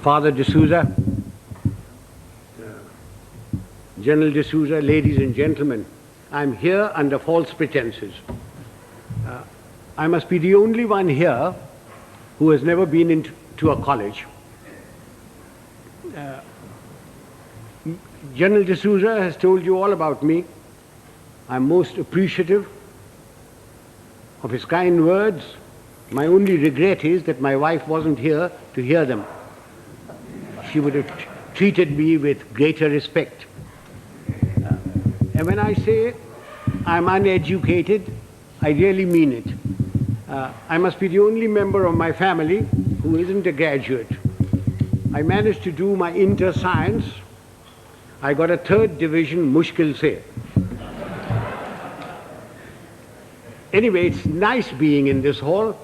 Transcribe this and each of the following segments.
Father D'Souza, General D'Souza, ladies and gentlemen, I'm here under false pretenses. I must be the only one here who has never been into a college. General D'Souza has told you all about me. I'm most appreciative of his kind words. My only regret is that my wife wasn't here to hear them. She would have treated me with greater respect. And when I say I'm uneducated, I really mean it. I must be the only member of my family who isn't a graduate. I managed to do my inter-science. I got a 3rd division, mushkil se. Anyway, it's nice being in this hall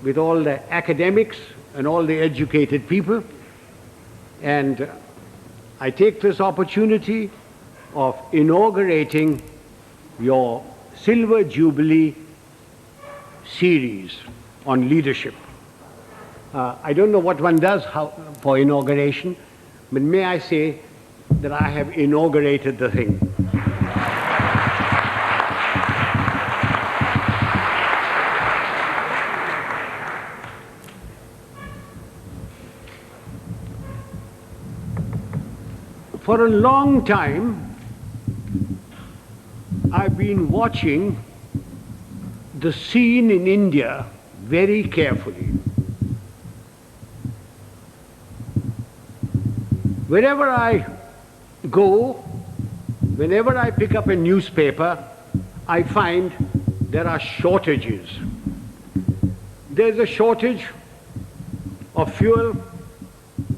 with all the academics and all the educated people. And I take this opportunity of inaugurating your Silver Jubilee series on leadership. I don't know what one does for inauguration, but may I say that I have inaugurated the thing. For a long time, I've been watching the scene in India very carefully. Wherever I go, whenever I pick up a newspaper, I find there are shortages. There's a shortage of fuel,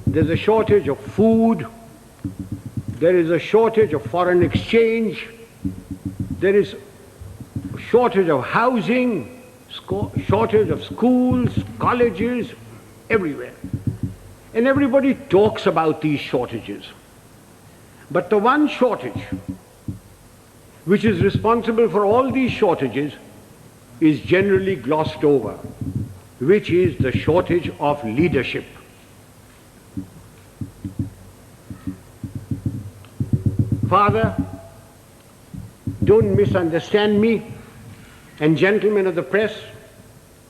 there's a shortage of food, there is a shortage of foreign exchange, there is a shortage of housing, shortage of schools, colleges, everywhere. And everybody talks about these shortages. But the one shortage which is responsible for all these shortages is generally glossed over, which is the shortage of leadership. Father, don't misunderstand me, and gentlemen of the press,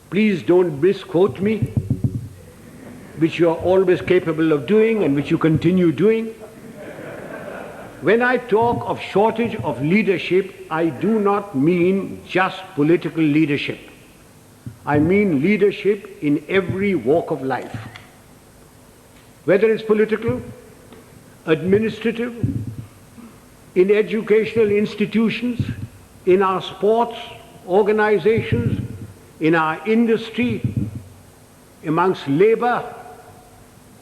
please don't misquote me, which you are always capable of doing and which you continue doing. When I talk of shortage of leadership, I do not mean just political leadership. I mean leadership in every walk of life. Whether it's political, administrative, in educational institutions, in our sports organizations, in our industry, amongst labor,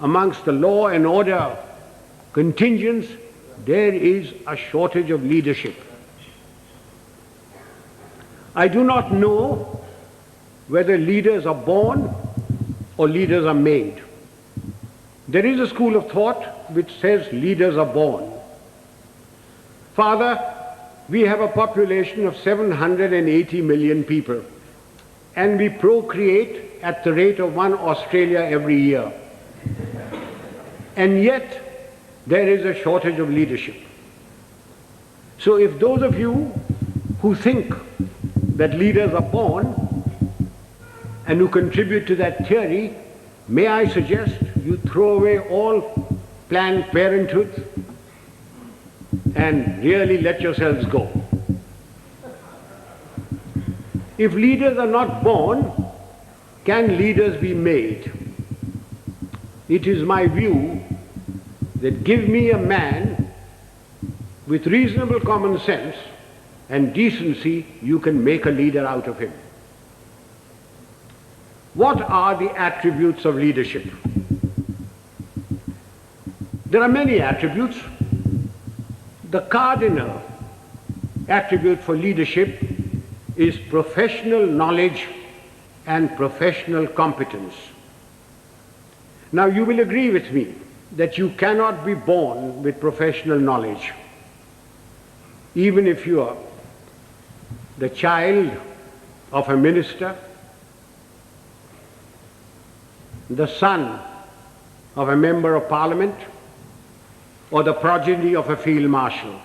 amongst the law and order contingents, there is a shortage of leadership. I do not know whether leaders are born or leaders are made. There is a school of thought which says leaders are born. Father, we have a population of 780 million people, and we procreate at the rate of 1 Australia every year. And yet, there is a shortage of leadership. So if those of you who think that leaders are born and who contribute to that theory, may I suggest you throw away all Planned Parenthood and really let yourselves go. If leaders are not born, can leaders be made? It is my view that give me a man with reasonable common sense and decency, you can make a leader out of him. What are the attributes of leadership? There are many attributes. The cardinal attribute for leadership is professional knowledge and professional competence. Now you will agree with me that you cannot be born with professional knowledge. Even if you are the child of a minister, the son of a member of parliament or the progeny of a field marshal.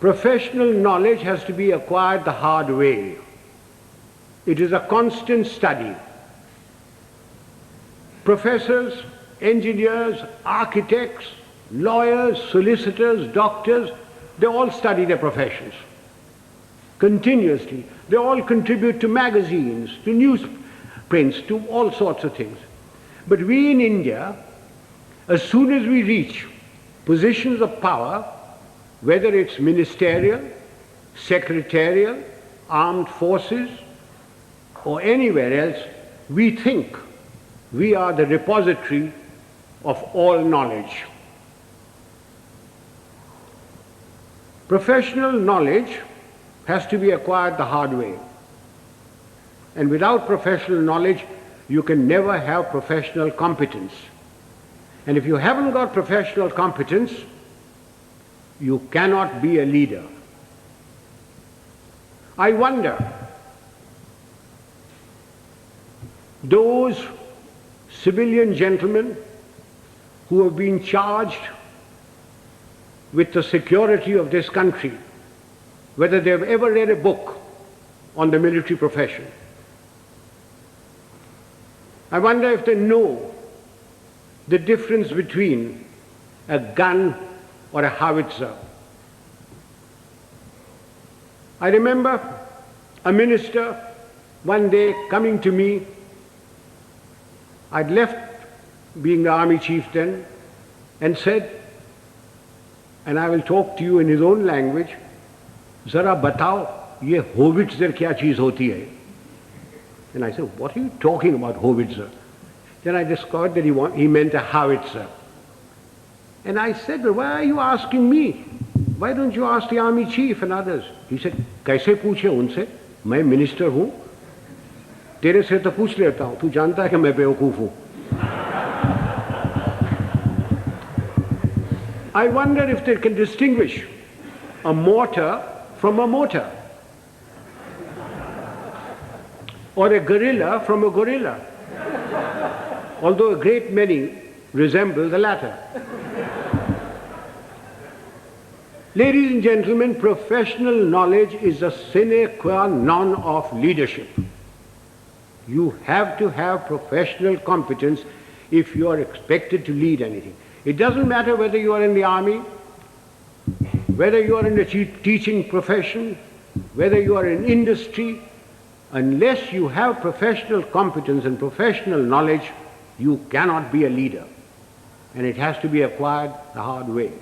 Professional knowledge has to be acquired the hard way. It is a constant study. Professors, engineers, architects, lawyers, solicitors, doctors, they all study their professions continuously. They all contribute to magazines, to newsprints, to all sorts of things. But we in India, as soon as we reach positions of power, whether it's ministerial, secretarial, armed forces, or anywhere else, we think we are the repository of all knowledge. Professional knowledge has to be acquired the hard way. And without professional knowledge, you can never have professional competence. And if you haven't got professional competence, you cannot be a leader. I wonder, those civilian gentlemen who have been charged with the security of this country, whether they have ever read a book on the military profession. I wonder if they know the difference between a gun or a howitzer. I remember a minister one day coming to me. I'd left being the army chief then, and said, and I will talk to you in his own language, "Zara batao, ye howitzer kya cheez hoti hai?" And I said, "What are you talking about, howitzer?" Then I discovered that he meant a howitzer. And I said, "Well, why are you asking me? Why don't you ask the army chief and others?" He said, "Kaise पूछे उनसे? मैं minister हूँ, तेरे से तो पूछ लेता हूँ, तू जानता है कि मैं बेवकूफ हूँ." I wonder if they can distinguish a mortar from a motor, or a gorilla from a gorilla, although a great many resemble the latter. Ladies and gentlemen, professional knowledge is a sine qua non of leadership. You have to have professional competence if you are expected to lead anything. It doesn't matter whether you are in the army, whether you are in the teaching profession, whether you are in industry. Unless you have professional competence and professional knowledge, you cannot be a leader. And it has to be acquired the hard way.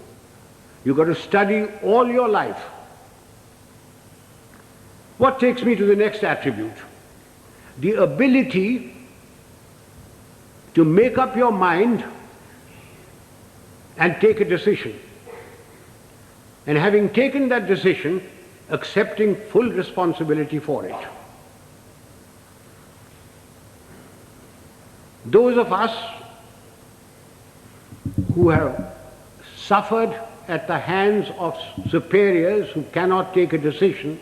You've got to study all your life. What takes me to the next attribute? The ability to make up your mind and take a decision. And having taken that decision, accepting full responsibility for it. Those of us who have suffered at the hands of superiors who cannot take a decision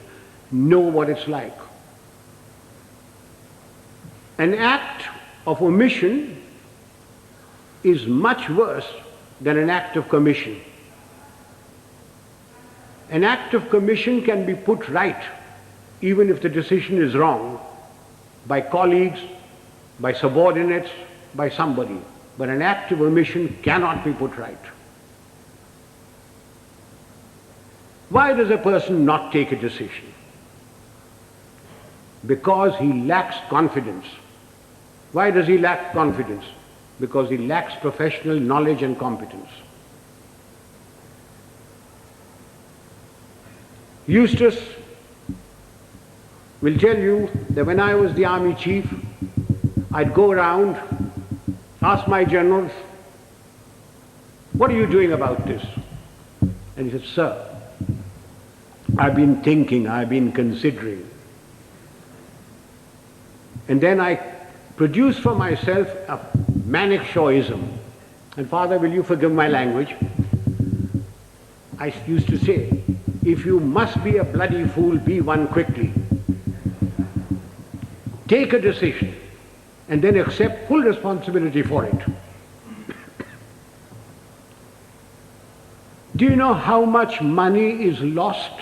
know what it's like. An act of omission is much worse than an act of commission. An act of commission can be put right, even if the decision is wrong, by colleagues, by subordinates, by somebody. But an act of omission cannot be put right. Why does a person not take a decision? Because he lacks confidence. Why does he lack confidence? Because he lacks professional knowledge and competence. Eustace will tell you that when I was the army chief, I'd go around, ask my generals, "What are you doing about this?" And he said, "Sir, I've been thinking, I've been considering." And then I produced for myself a Manikshawism. And Father, will you forgive my language? I used to say, if you must be a bloody fool, be one quickly. Take a decision. and then accept full responsibility for it. Do you know how much money is lost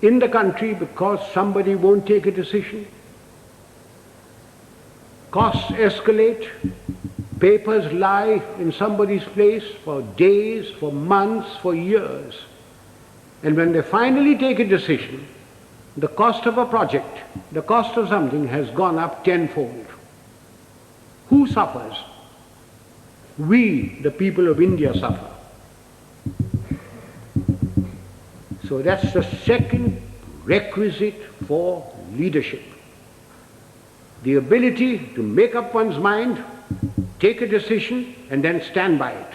in the country because somebody won't take a decision? Costs escalate, papers lie in somebody's place for days, for months, for years. And when they finally take a decision, the cost of a project, the cost of something has gone up tenfold. Who suffers? We, the people of India, suffer. So that's the second requisite for leadership. The ability to make up one's mind, take a decision, and then stand by it.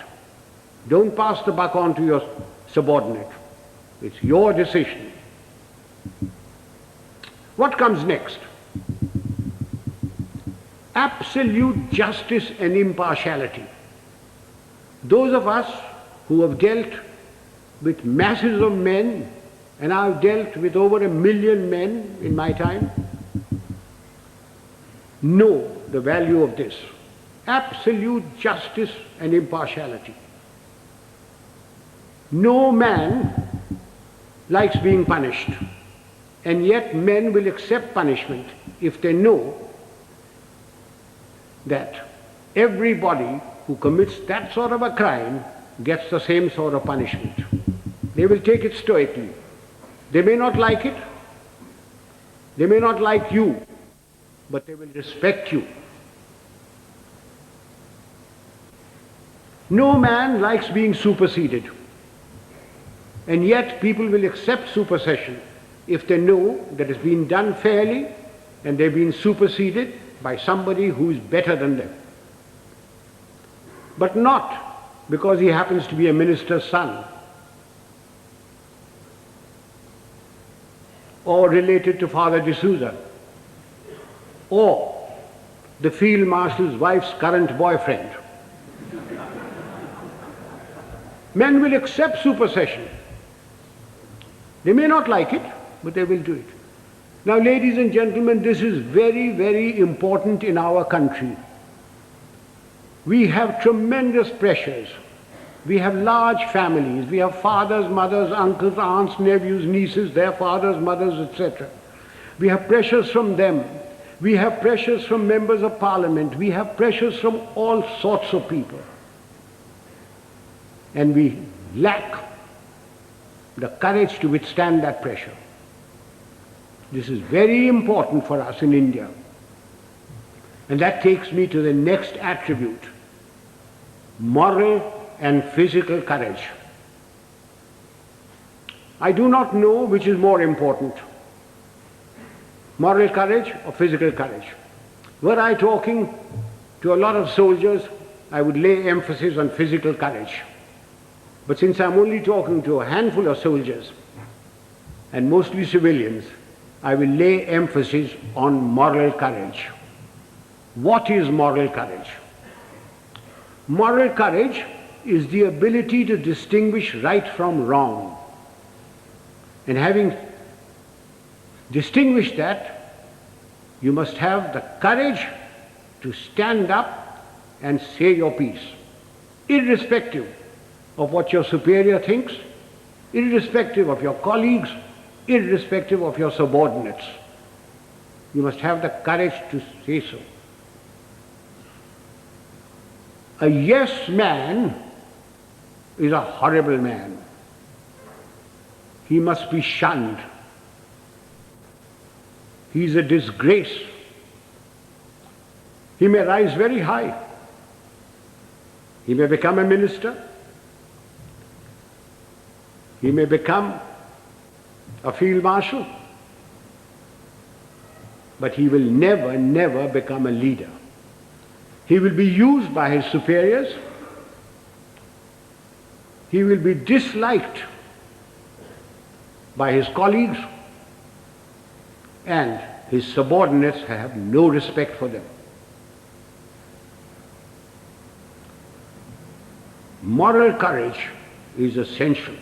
Don't pass the buck on to your subordinate. It's your decision. What comes next? Absolute justice and impartiality. Those of us who have dealt with masses of men, and I've dealt with over 1 million men in my time, know the value of this. Absolute justice and impartiality. No man likes being punished, and yet men will accept punishment if they know that everybody who commits that sort of a crime gets the same sort of punishment. They will take it stoically. They may not like it, they may not like you, but they will respect you. No man likes being superseded, and yet people will accept supersession if they know that it's been done fairly and they've been superseded by somebody who is better than them. But not because he happens to be a minister's son or related to Father D'Souza or the Field Marshal's wife's current boyfriend. Men will accept supersession. They may not like it, but they will do it. Now, ladies and gentlemen, this is very, very important in our country. We have tremendous pressures. We have large families. We have fathers, mothers, uncles, aunts, nephews, nieces, their fathers, mothers, etc. We have pressures from them. We have pressures from members of parliament. We have pressures from all sorts of people. And we lack the courage to withstand that pressure. This is very important for us in India. And that takes me to the next attribute: moral and physical courage. I do not know which is more important, moral courage or physical courage. Were I talking to a lot of soldiers, I would lay emphasis on physical courage. But since I'm only talking to a handful of soldiers, and mostly civilians, I will lay emphasis on moral courage. What is moral courage? Moral courage is the ability to distinguish right from wrong. And having distinguished that, you must have the courage to stand up and say your piece, irrespective of what your superior thinks, irrespective of your colleagues, irrespective of your subordinates. You must have the courage to say so. A yes man is a horrible man. He must be shunned. He is a disgrace. He may rise very high. He may become a minister. He may become a field marshal. But he will never, never become a leader. He will be used by his superiors. He will be disliked by his colleagues, and his subordinates have no respect for them. Moral courage is essential.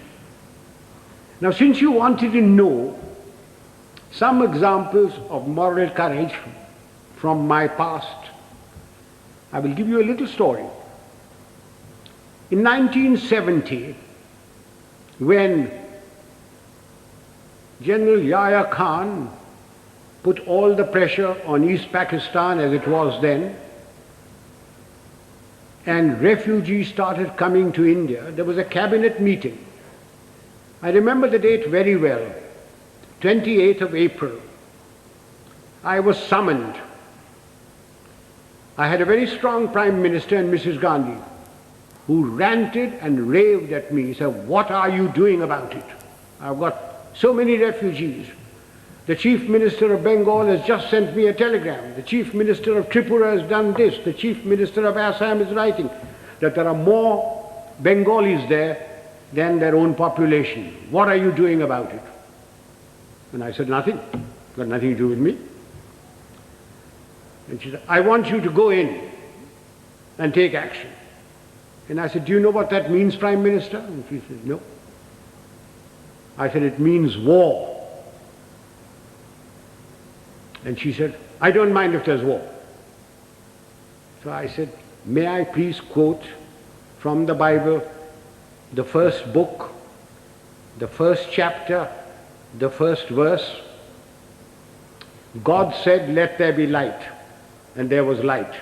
Now, since you wanted to know some examples of moral courage from my past. I will give you a little story. In 1970, when General Yahya Khan put all the pressure on East Pakistan as it was then, and refugees started coming to India, there was a cabinet meeting. I remember the date very well, 28th of April. I was summoned. I had a very strong Prime Minister and Mrs. Gandhi, who ranted and raved at me, said, "What are you doing about it? I've got so many refugees. The Chief Minister of Bengal has just sent me a telegram. The Chief Minister of Tripura has done this. The Chief Minister of Assam is writing that there are more Bengalis there than their own population. What are you doing about it?" And I said, "Nothing. Got nothing to do with me." And she said, "I want you to go in and take action." And I said, "Do you know what that means, Prime Minister?" And she said, "No." I said, "It means war." And she said, "I don't mind if there's war." So I said, "May I please quote from the Bible, the first book, the first chapter, the first verse? God said, 'Let there be light,' and there was light.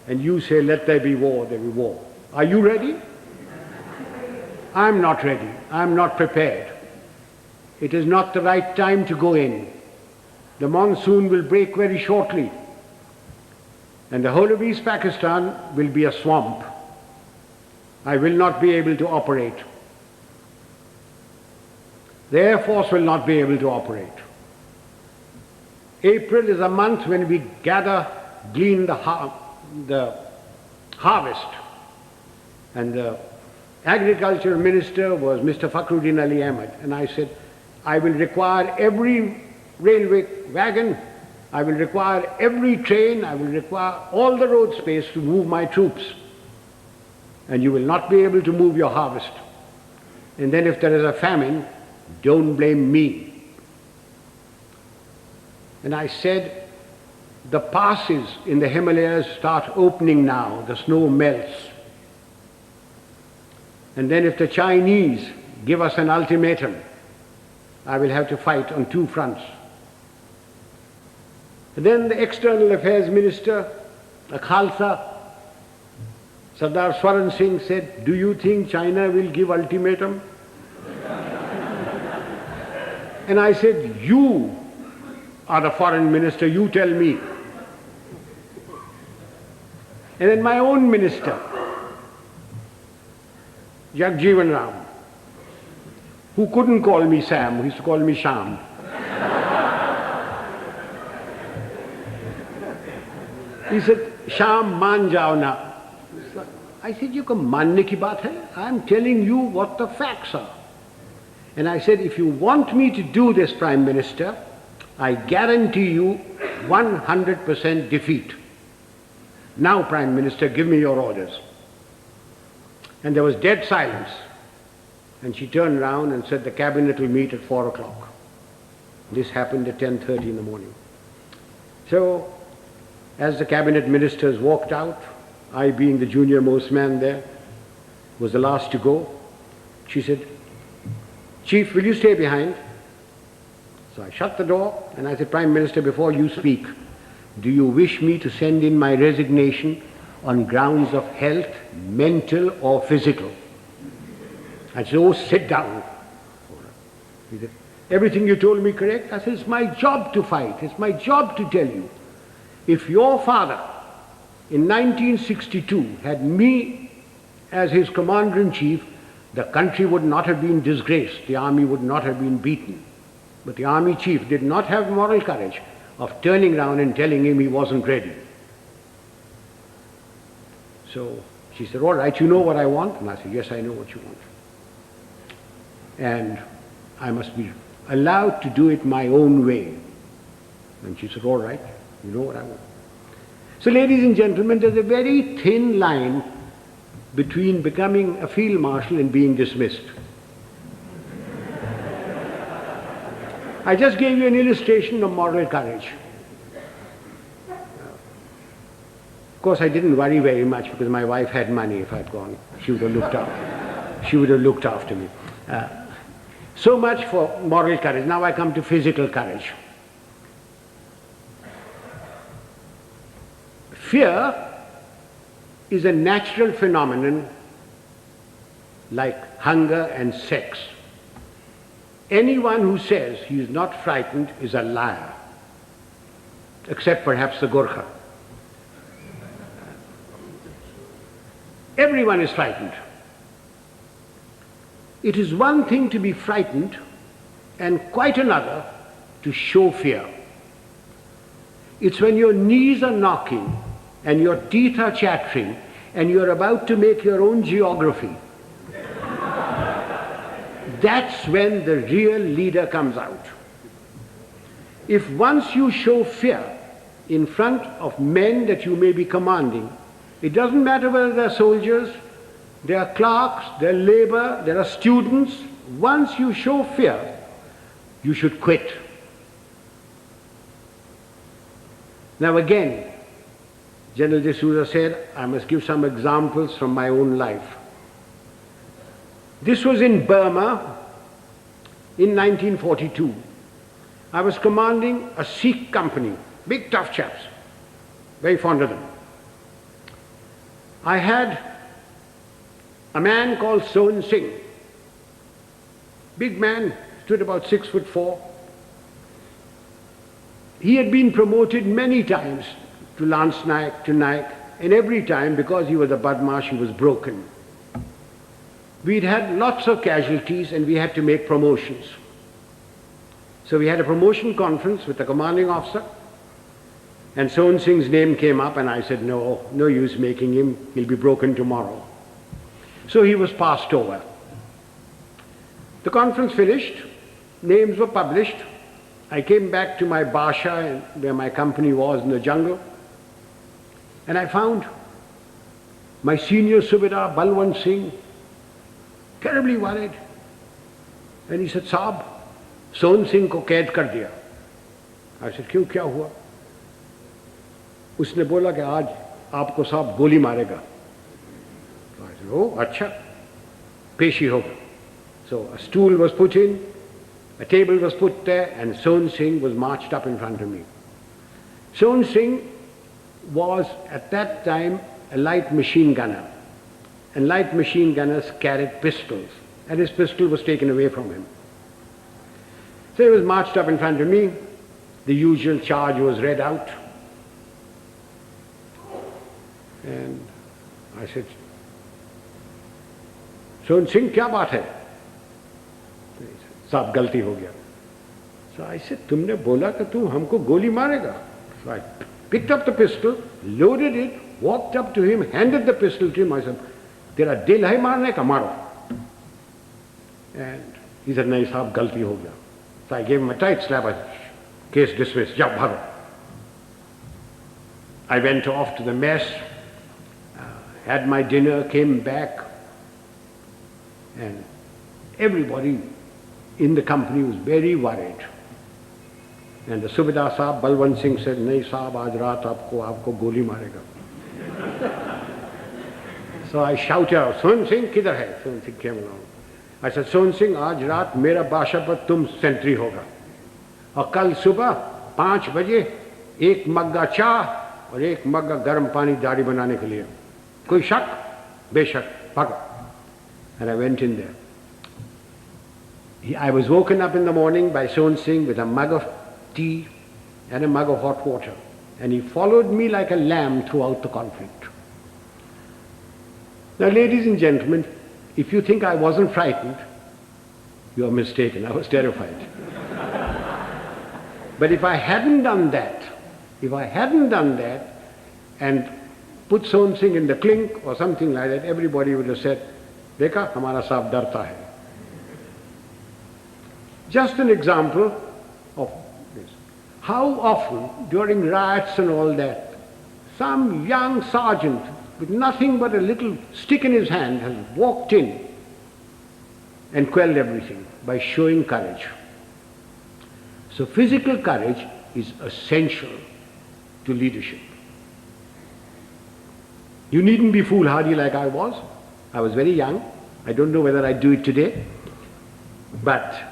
And you say, 'Let there be war,' there be war. Are you ready?" I'm not ready. I'm not prepared. It is not the right time to go in. The monsoon will break very shortly, and the whole of East Pakistan will be a swamp. I will not be able to operate. The Air Force will not be able to operate. April is a month when we glean the harvest. And the Agriculture Minister was Mr. Fakhruddin Ali Ahmed. And I said, "I will require every railway wagon, I will require every train, I will require all the road space to move my troops. And you will not be able to move your harvest. And then if there is a famine, don't blame me." And I said, the passes in the Himalayas start opening now, the snow melts. And then if the Chinese give us an ultimatum, I will have to fight on two fronts. And then the External Affairs Minister, the Khalsa, Sardar Swaran Singh said, "Do you think China will give ultimatum?" And I said, "You are the foreign minister, you tell me." And then my own minister, Jagjeevan Ram, who couldn't call me Sam, who used to call me Sham. He said, "Sham, maan jao na." I said, "You can manne ki baat hai? I'm telling you what the facts are." And I said, "If you want me to do this, Prime Minister, I guarantee you 100% defeat. Now, Prime Minister, give me your orders." And there was dead silence. And she turned around and said, "The cabinet will meet at 4 o'clock. This happened at 10:30 in the morning. So, as the cabinet ministers walked out, I being the junior most man there, was the last to go, she said, "Chief, will you stay behind?" So I shut the door and I said, "Prime Minister, before you speak, do you wish me to send in my resignation on grounds of health, mental or physical?" I said, "Oh, sit down." He said, "Everything you told me correct?" I said, "It's my job to fight. It's my job to tell you. If your father in 1962 had me as his commander-in-chief, the country would not have been disgraced. The army would not have been beaten. But the army chief did not have moral courage of turning around and telling him he wasn't ready." So she said, "All right, you know what I want?" And I said, "Yes, I know what you want. And I must be allowed to do it my own way." And she said, "All right, you know what I want." So, ladies and gentlemen, there's a very thin line between becoming a field marshal and being dismissed. I just gave you an illustration of moral courage. Of course, I didn't worry very much because my wife had money. If I'd gone, she would have looked after. She would have looked after me. So much for moral courage. Now I come to physical courage. Fear is a natural phenomenon like hunger and sex. Anyone who says he is not frightened is a liar, except perhaps the Gorkha. Everyone is frightened. It is one thing to be frightened and quite another to show fear. It's when your knees are knocking and your teeth are chattering and you're about to make your own geography. That's when the real leader comes out. If once you show fear in front of men that you may be commanding, it doesn't matter whether they're soldiers, they are clerks, they're labor, there are students. Once you show fear, you should quit. Now again, General D'Souza said, I must give some examples from my own life. This was in Burma in 1942. I was commanding a Sikh company, big tough chaps, very fond of them. I had a man called Sohan Singh, big man, stood about 6'4". He had been promoted many times to Lance Naik, to Naik, and every time, because he was a Badmash, he was broken. We'd had lots of casualties and we had to make promotions. So we had a promotion conference with the commanding officer, and Sohan Singh's name came up and I said, no use making him, he'll be broken tomorrow. So he was passed over. The conference finished, names were published. I came back to my Basha where my company was in the jungle, and I found my senior Subedar Balwant Singh terribly worried. And he said, Saab, Sohan Singh ko kaid kar diya. I said, क्यों, क्या हुआ? उसने बोला कि आज आपको साहब गोली मारेगा. So I said, oh, अच्छा, पेशी होगा. So a stool was put in, a table was put there, and Sohan Singh was marched up in front of me. Sohan Singh was at that time a light machine gunner, and light machine gunners carried pistols, and his pistol was taken away from him. So he was marched up in front of me, the usual charge was read out, and I said, Sohan Singh, क्या बात है? साहब गलती हो गया. So I said, तुमने बोला कि तू हमको गोली मारेगा. So I picked up the pistol, loaded it, walked up to him, handed the pistol to him. I said, तेरा दिल है मारने का, मारो. And he said, नहीं साहब गलती हो गया. So I gave him a tight slap. I said, case dismissed, जाओ भागो. I went off to the mess, had my dinner, came back, and everybody in the company was very worried. And the Subedar Sahab, Balwant Singh said, नहीं साहब आज रात आपको गोली मारेगा. So I shouted out, Sohan Singh किधर है? Sohan Singh came along. I said, Sohan Singh आज रात मेरा बाशा पर तुम सेंट्री होगा, और कल सुबह 5 बजे 1 मग्गा चाह और 1 मग्गा गर्म पानी दाढ़ी बनाने के लिए. कोई शक? बेशक, भागो. And I went in there. I was woken up in the morning by Sohan Singh with a mug of tea and a mug of hot water, and he followed me like a lamb throughout the conflict. Now, ladies and gentlemen, if you think I wasn't frightened, you are mistaken. I was terrified. But if I hadn't done that and put Sohan Singh in the clink or something like that, everybody would have said, देखा हमारा साहब डरता है. Just an example of this. How often during riots and all that, some young sergeant with nothing but a little stick in his hand has walked in and quelled everything by showing courage. So physical courage is essential to leadership. You needn't be foolhardy like I was. I was very young. I don't know whether I'd do it today. But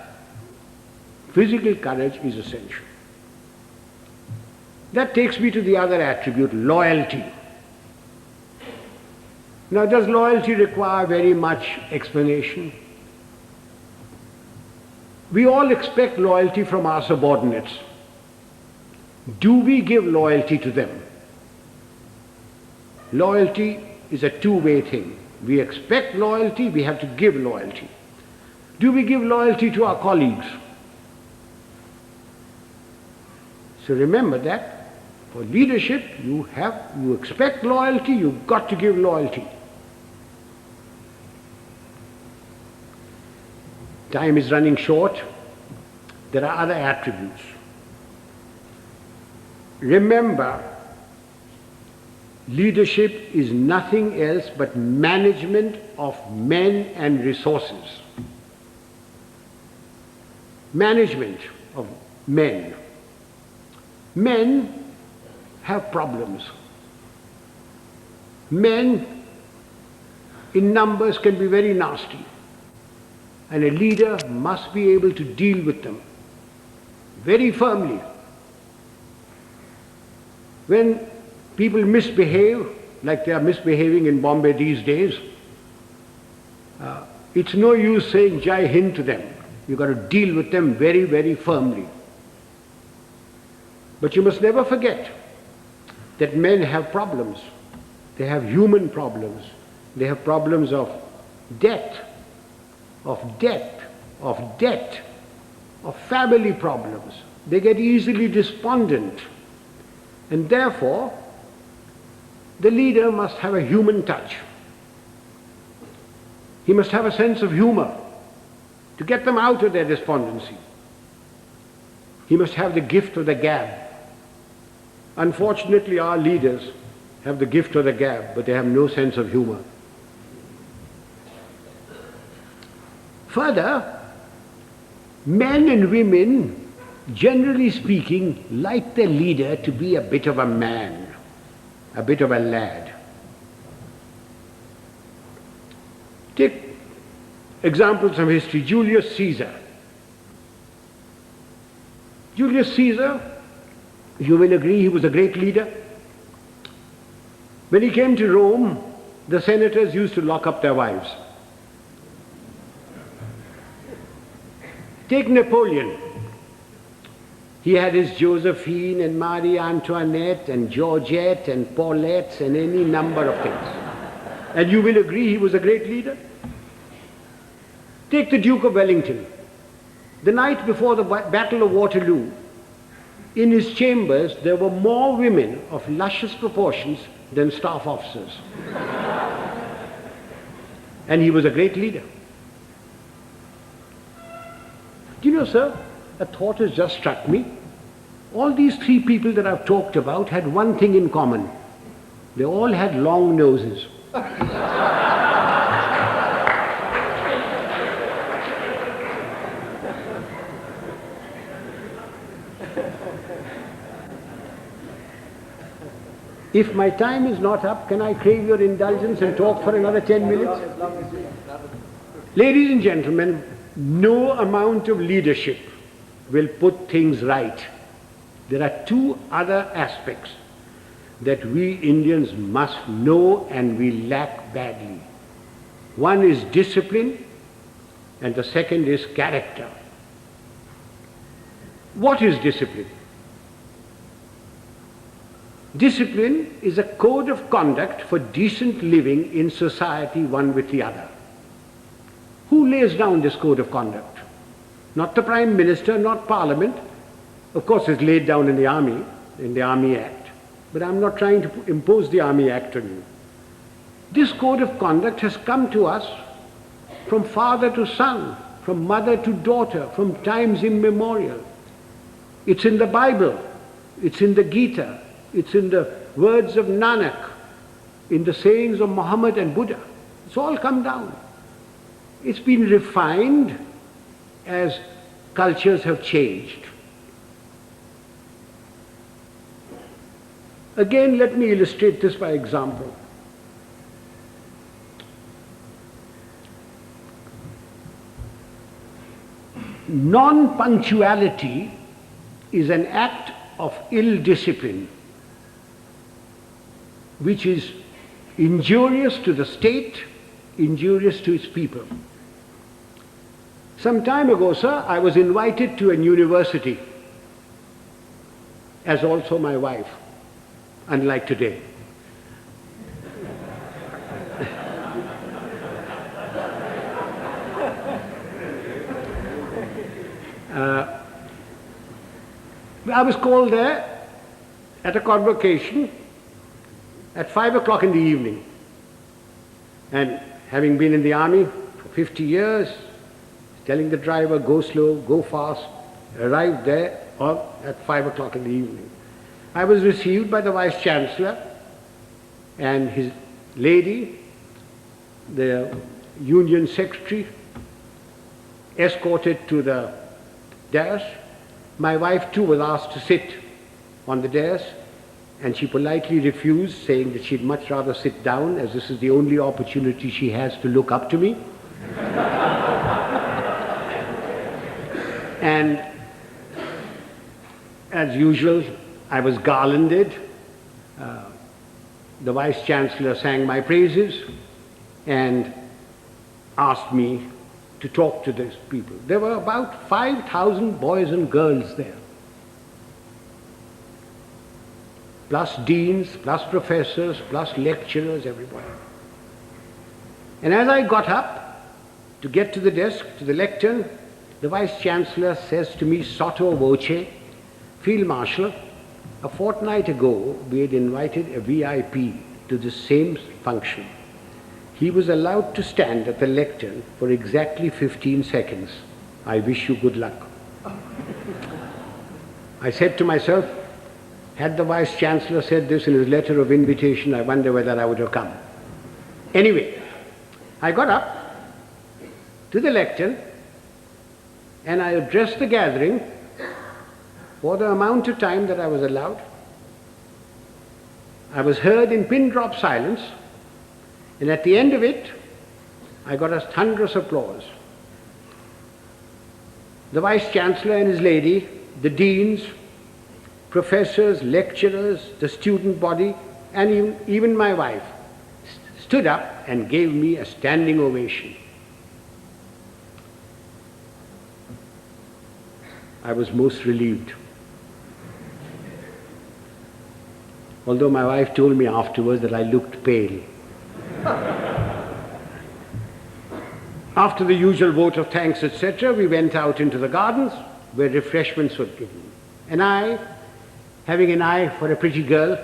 physical courage is essential. That takes me to the other attribute, loyalty. Now, does loyalty require very much explanation? We all expect loyalty from our subordinates. Do we give loyalty to them? Loyalty is a two-way thing. We expect loyalty, we have to give loyalty. Do we give loyalty to our colleagues? So remember that for leadership, you expect loyalty, you've got to give loyalty. Time is running short. There are other attributes. Remember, leadership is nothing else but management of men and resources. Management of men. Men have problems. Men in numbers can be very nasty. And a leader must be able to deal with them very firmly. When people misbehave, like they are misbehaving in Bombay these days, it's no use saying Jai Hind to them. You've got to deal with them very, very firmly. But you must never forget that men have problems. They have human problems. They have problems of debt, of family problems. They get easily despondent. And therefore, the leader must have a human touch. He must have a sense of humor to get them out of their despondency. He must have the gift of the gab. Unfortunately, our leaders have the gift of the gab, but they have no sense of humor. Further, men and women, generally speaking, like their leader to be a bit of a man, a bit of a lad. Take examples from history. Julius Caesar. Julius Caesar, you will agree, he was a great leader. When he came to Rome, the senators used to lock up their wives. Take Napoleon. He had his Josephine and Marie Antoinette and Georgette and Paulette and any number of things. And you will agree he was a great leader? Take the Duke of Wellington. The night before the Battle of Waterloo, in his chambers there were more women of luscious proportions than staff officers. And he was a great leader. Do you know, sir, a thought has just struck me. All these three people that I've talked about had one thing in common. They all had long noses. If my time is not up, can I crave your indulgence and talk for another 10 minutes? Ladies and gentlemen, no amount of leadership will put things right. There are two other aspects that we Indians must know and we lack badly. One is discipline and the second is character. What is discipline? Discipline is a code of conduct for decent living in society one with the other. Who lays down this code of conduct? Not the Prime Minister, not Parliament. Of course it's laid down in the Army Act. But I'm not trying to impose the Army Act on you. This code of conduct has come to us from father to son, from mother to daughter, from times immemorial. It's in the Bible, it's in the Gita, it's in the words of Nanak, in the sayings of Muhammad and Buddha. It's all come down. It's been refined as cultures have changed. Again, let me illustrate this by example. Non-punctuality is an act of ill discipline which is injurious to the state, injurious to its people. Some time ago, sir, I was invited to a university, as also my wife, unlike today. I was called there at a convocation at 5 o'clock in the evening. And having been in the army for 50 years, telling the driver, go slow, go fast, arrived there at 5 o'clock in the evening. I was received by the Vice Chancellor and his lady, the Union Secretary, escorted to the dais. My wife too was asked to sit on the dais, and she politely refused, saying that she'd much rather sit down, as this is the only opportunity she has to look up to me. And as usual, I was garlanded. The Vice Chancellor sang my praises and asked me to talk to these people. There were about 5,000 boys and girls there, plus deans, plus professors, plus lecturers, everybody. And as I got up to get to the desk, to the lectern, the Vice Chancellor says to me, sotto voce, Field Marshal, a fortnight ago we had invited a VIP to the same function. He was allowed to stand at the lectern for exactly 15 seconds. I wish you good luck. I said to myself, had the Vice Chancellor said this in his letter of invitation, I wonder whether I would have come. Anyway, I got up to the lectern and I addressed the gathering for the amount of time that I was allowed. I was heard in pin-drop silence, and at the end of it, I got a thunderous applause. The Vice Chancellor and his lady, the deans, professors, lecturers, the student body, and even my wife stood up and gave me a standing ovation. I was most relieved. Although my wife told me afterwards that I looked pale. After the usual vote of thanks, etc., we went out into the gardens where refreshments were given. And I, having an eye for a pretty girl,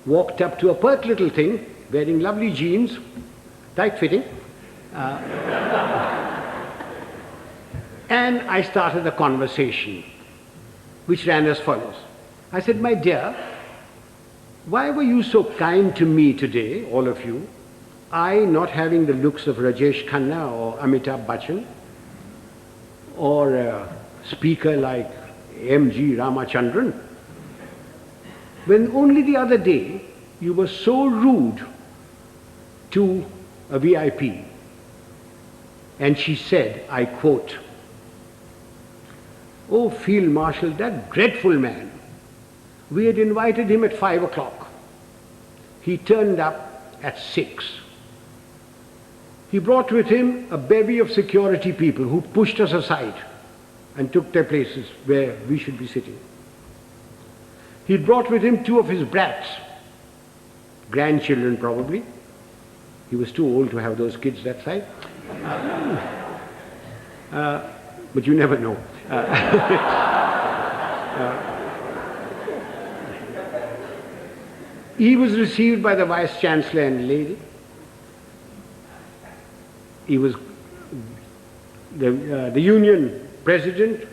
walked up to a pert little thing wearing lovely jeans, tight-fitting, and I started a conversation which ran as follows. I said, my dear, why were you so kind to me today, all of you? I not having the looks of Rajesh Khanna or Amitabh Bachchan, or a speaker like M.G. Ramachandran, when only the other day you were so rude to a VIP. And she said, I quote, "Oh, Field Marshal, that dreadful man. We had invited him at 5 o'clock. He turned up at 6. He brought with him a bevy of security people who pushed us aside and took their places where we should be sitting. He brought with him 2 of his brats, grandchildren probably. He was too old to have those kids that side. But you never know. He was received by the Vice Chancellor and lady. He was the Union President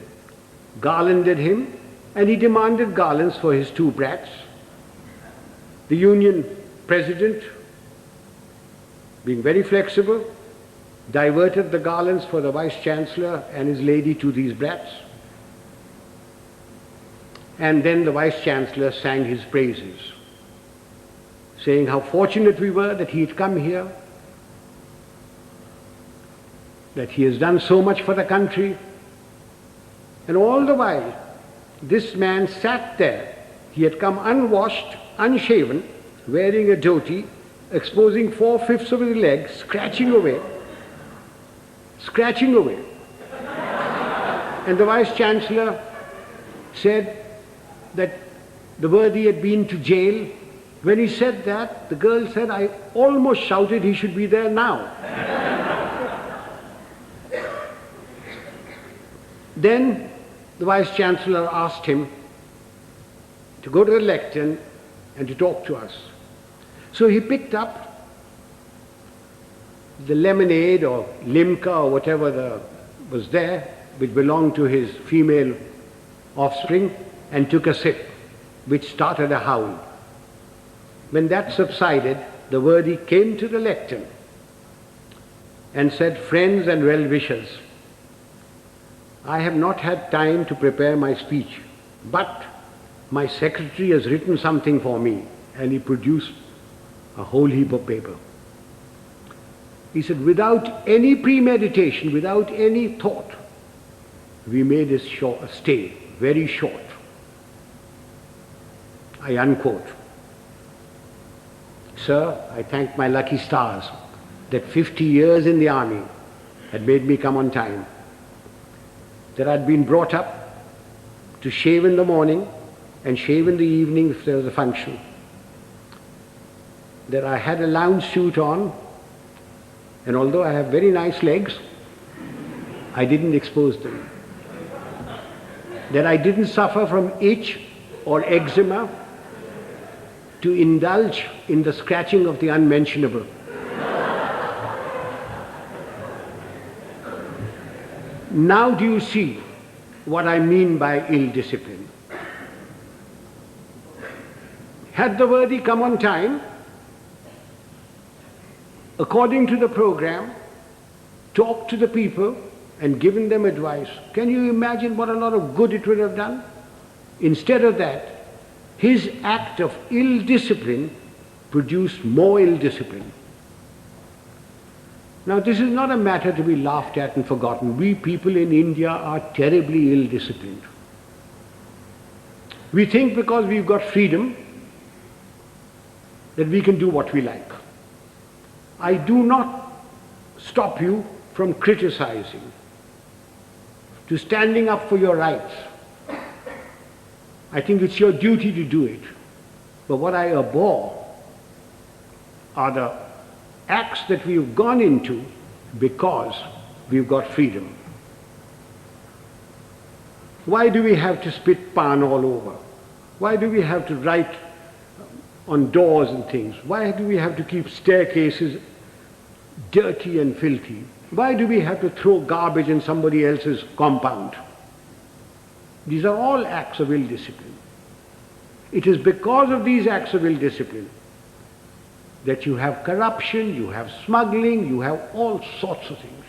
garlanded him, and he demanded garlands for his 2 brats. The Union President, being very flexible, diverted the garlands for the Vice Chancellor and his lady to these brats. And then the Vice-Chancellor sang his praises, saying how fortunate we were that he had come here, that he has done so much for the country. And all the while, this man sat there. He had come unwashed, unshaven, wearing a dhoti, exposing 4/5 of his legs, scratching away. And the Vice-Chancellor said that the worthy had been to jail. When he said that, the girl said, I almost shouted he should be there now. Then the Vice-Chancellor asked him to go to the lectern and to talk to us. So he picked up the lemonade or limca or whatever was there, which belonged to his female offspring, and took a sip, which started a howl. When that subsided, the worthy came to the lectern and said, friends and well-wishers, I have not had time to prepare my speech, but my secretary has written something for me, and he produced a whole heap of paper. He said, without any premeditation, without any thought, we made a stay, very short. I unquote. Sir, I thank my lucky stars that 50 years in the army had made me come on time, that I'd been brought up to shave in the morning and shave in the evening if there was a function, that I had a lounge suit on, and although I have very nice legs, I didn't expose them, that I didn't suffer from itch or eczema to indulge in the scratching of the unmentionable. Now do you see what I mean by ill discipline? Had the worthy come on time, according to the program, talked to the people and given them advice, can you imagine what a lot of good it would have done? Instead of that, his act of ill discipline produced more ill discipline. Now this is not a matter to be laughed at and forgotten. We people in India are terribly ill disciplined. We think because we've got freedom that we can do what we like. I do not stop you from criticizing, to standing up for your rights. I think it's your duty to do it. But what I abhor are the acts that we've gone into because we've got freedom. Why do we have to spit pan all over? Why do we have to write on doors and things? Why do we have to keep staircases dirty and filthy? Why do we have to throw garbage in somebody else's compound? These are all acts of ill discipline. It is because of these acts of ill discipline that you have corruption, you have smuggling, you have all sorts of things.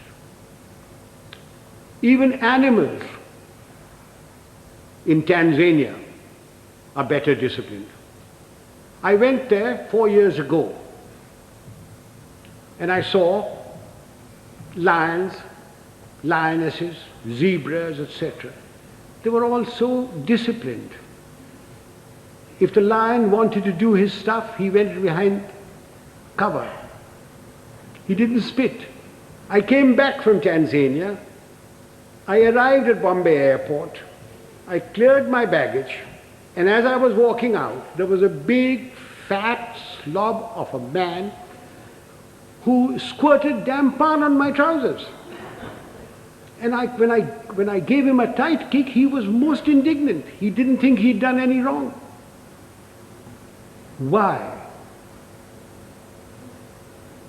Even animals in Tanzania are better disciplined. I went there 4 years ago and I saw lions, lionesses, zebras, etc. They were all so disciplined. If the lion wanted to do his stuff, he went behind cover. He didn't spit. I came back from Tanzania. I arrived at Bombay airport. I cleared my baggage, and as I was walking out, there was a big, fat slob of a man who squirted damn pan on my trousers. And when I gave him a tight kick, he was most indignant. He didn't think he'd done any wrong. Why?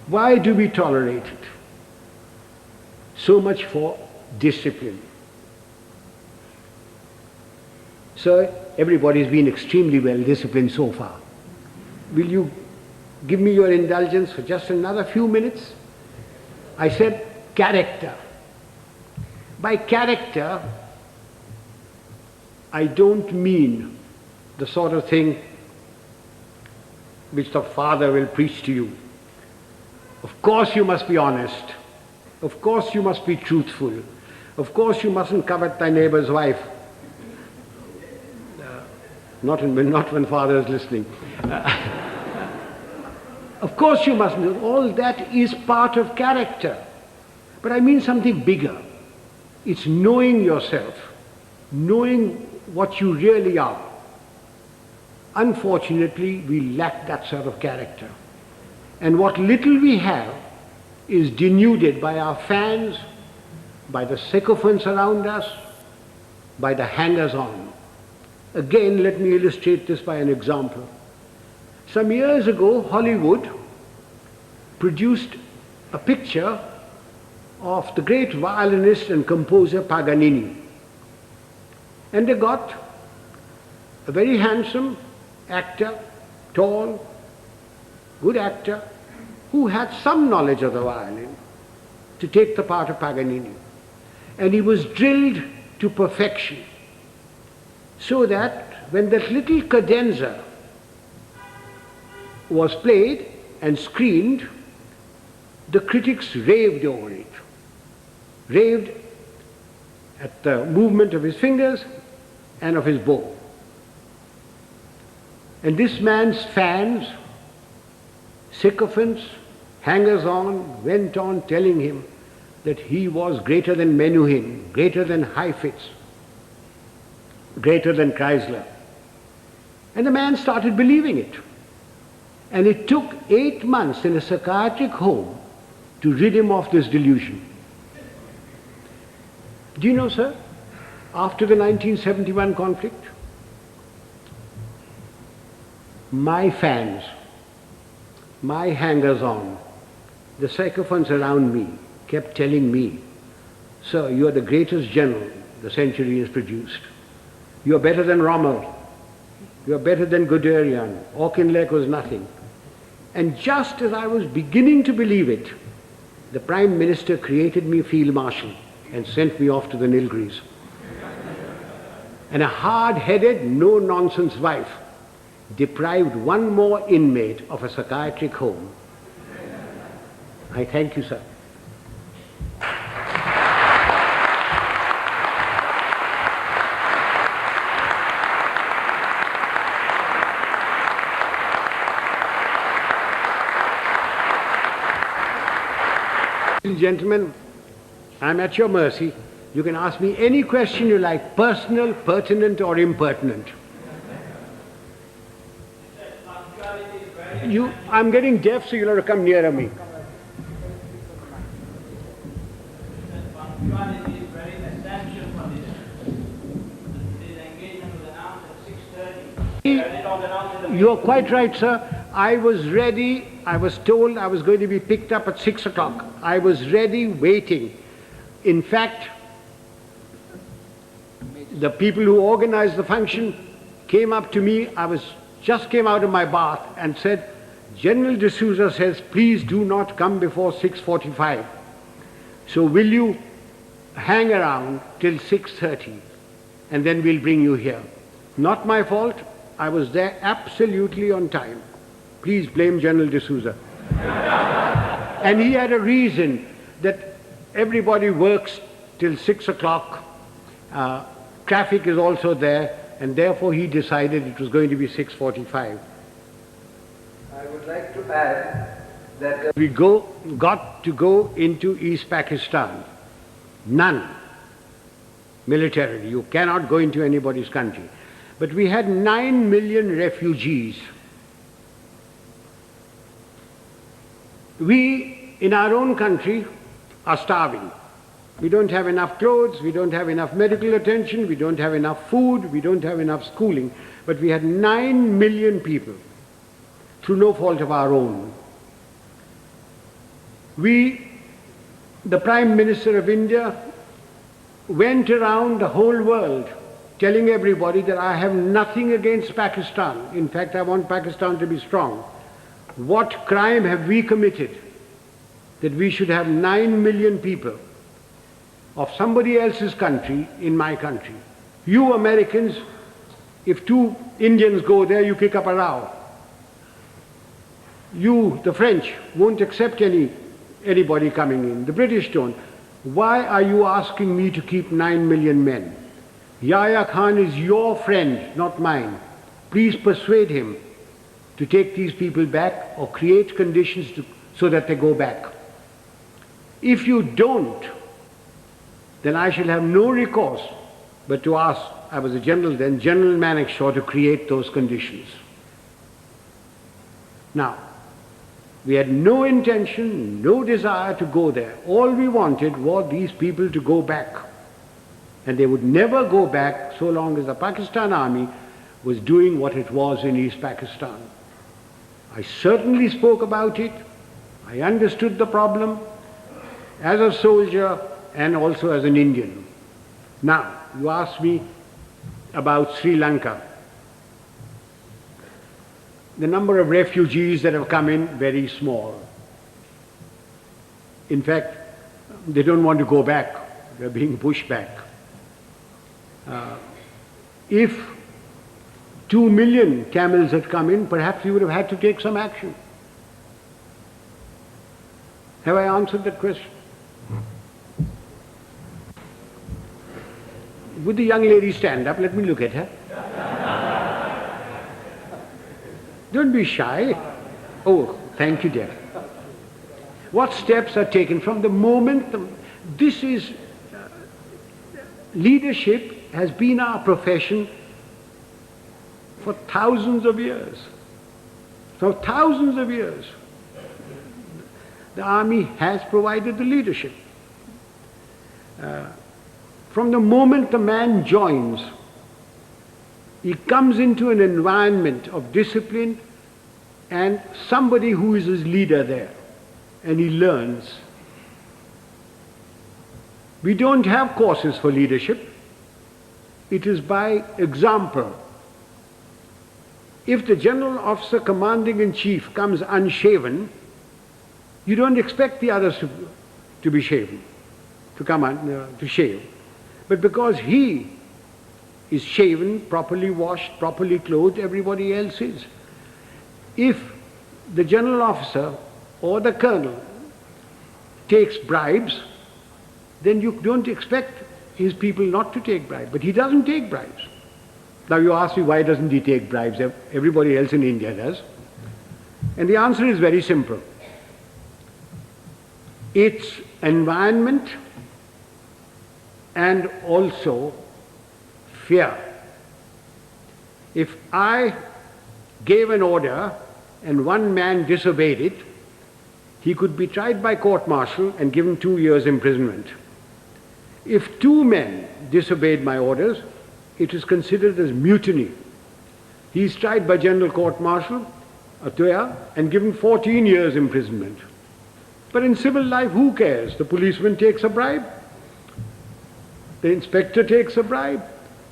Why do we tolerate it? So much for discipline. So everybody's been extremely well disciplined so far. Will you give me your indulgence for just another few minutes? I said character. By character, I don't mean the sort of thing which the father will preach to you. Of course you must be honest. Of course you must be truthful. Of course you mustn't covet thy neighbor's wife. Not when father is listening. Of course you mustn't. All that is part of character. But I mean something bigger. It's knowing yourself, knowing what you really are. Unfortunately, we lack that sort of character. And what little we have is denuded by our fans, by the sycophants around us, by the hangers-on. Again, let me illustrate this by an example. Some years ago, Hollywood produced a picture of the great violinist and composer Paganini. And they got a very handsome actor, tall, good actor, who had some knowledge of the violin to take the part of Paganini. And he was drilled to perfection, so that when that little cadenza was played and screened, the critics raved over it, raved at the movement of his fingers and of his bow. And this man's fans, sycophants, hangers-on, went on telling him that he was greater than Menuhin, greater than Heifetz, greater than Chrysler. And the man started believing it. And it took 8 months in a psychiatric home to rid him of this delusion. Do you know, sir, after the 1971 conflict, my fans, my hangers-on, the sycophants around me kept telling me, "Sir, you are the greatest general the century has produced. You are better than Rommel. You are better than Guderian. Auchinleck was nothing." And just as I was beginning to believe it, the Prime Minister created me Field Marshal and sent me off to the Nilgiris. And a hard-headed, no-nonsense wife deprived one more inmate of a psychiatric home. I thank you, sir. Ladies and gentlemen, I'm at your mercy. You can ask me any question you like, personal, pertinent, or impertinent. I'm getting deaf, so you'll have to come nearer me. Punctuality is very essential for this. This engagement was announced at 6:30. You're quite right, sir. I was ready. I was told I was going to be picked up at 6 o'clock. I was ready, waiting. In fact, the people who organized the function came up to me. Just came out of my bath and said, "General D'Souza says, please do not come before 6:45. So will you hang around till 6:30 and then we'll bring you here." Not my fault. I was there absolutely on time. Please blame General D'Souza. And he had a reason that everybody works till 6 o'clock. Traffic is also there, and therefore he decided it was going to be 6:45. I would like to add that We got to go into East Pakistan. None. Militarily. You cannot go into anybody's country. But we had 9 million refugees. We, in our own country, are starving. We don't have enough clothes, we don't have enough medical attention, we don't have enough food, we don't have enough schooling. But we had 9 million people, through no fault of our own. The Prime Minister of India, went around the whole world telling everybody that I have nothing against Pakistan. In fact, I want Pakistan to be strong. What crime have we committed that we should have 9 million people of somebody else's country in my country? You Americans, if two Indians go there, you kick up a row. You, the French, won't accept anybody coming in. The British don't. Why are you asking me to keep 9 million men? Yahya Khan is your friend, not mine. Please persuade him to take these people back or create conditions so that they go back. If you don't, then I shall have no recourse but to ask, I was a general then, General Manikshaw, to create those conditions. Now, we had no intention, no desire to go there. All we wanted was these people to go back. And they would never go back so long as the Pakistan army was doing what it was in East Pakistan. I certainly spoke about it. I understood the problem as a soldier and also as an Indian. Now, you asked me about Sri Lanka. The number of refugees that have come in, very small. In fact, they don't want to go back. They're being pushed back. If 2 million camels had come in, perhaps we would have had to take some action. Have I answered that question? Would the young lady stand up? Let me look at her. Don't be shy. Oh, thank you, dear. What steps are taken from the moment this is leadership has been our profession for thousands of years. For thousands of years. The army has provided the leadership. From the moment the man joins, he comes into an environment of discipline and somebody who is his leader there, and he learns. We don't have courses for leadership. It is by example. If the general officer commanding in chief comes unshaven, you don't expect the others to be shaven, to shave. But because he is shaven, properly washed, properly clothed, everybody else is. If the general officer or the colonel takes bribes, then you don't expect his people not to take bribes. But he doesn't take bribes. Now you ask me, why doesn't he take bribes? Everybody else in India does. And the answer is very simple. It's environment and also fear. If I gave an order and one man disobeyed it, he could be tried by court-martial and given 2 years imprisonment. If 2 men disobeyed my orders, it is considered as mutiny. He is tried by general court-martial and given 14 years imprisonment. But in civil life, who cares? The policeman takes a bribe. The inspector takes a bribe.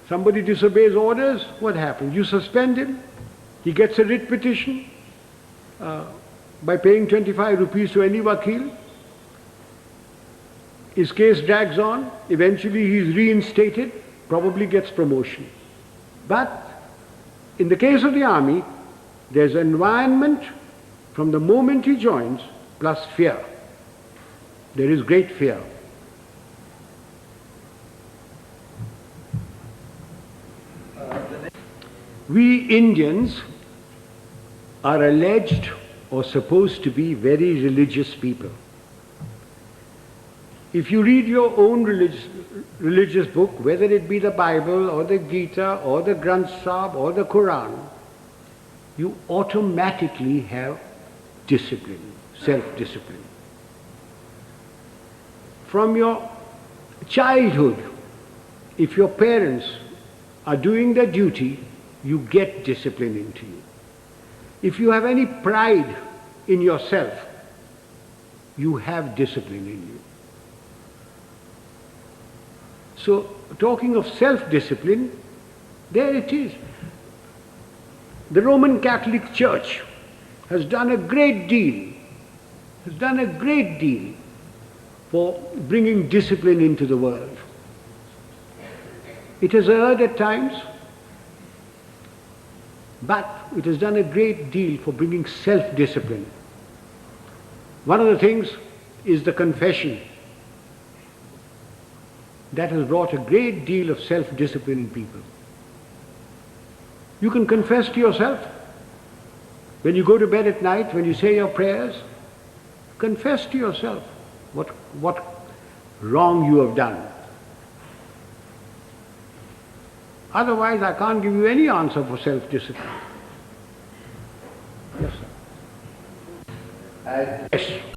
Somebody disobeys orders, what happens? You suspend him. He gets a writ petition by paying 25 rupees to any vakil. His case drags on. Eventually he is reinstated, probably gets promotion. But in the case of the army, there's environment from the moment he joins plus fear. There is great fear. We Indians are alleged or supposed to be very religious people. If you read your own religious book, whether it be the Bible or the Gita or the Granth Sahib or the Quran, you automatically have discipline, self-discipline. From your childhood, if your parents are doing their duty, you get discipline into you. If you have any pride in yourself, you have discipline in you. So, talking of self-discipline, there it is. The Roman Catholic Church has done a great deal, for bringing discipline into the world. It has erred at times, but it has done a great deal for bringing self-discipline. One of the things is the confession. That has brought a great deal of self-discipline in people. You can confess to yourself. When you go to bed at night, when you say your prayers, confess to yourself what wrong you have done. Otherwise, I can't give you any answer for self-discipline. Yes, sir. As Yes.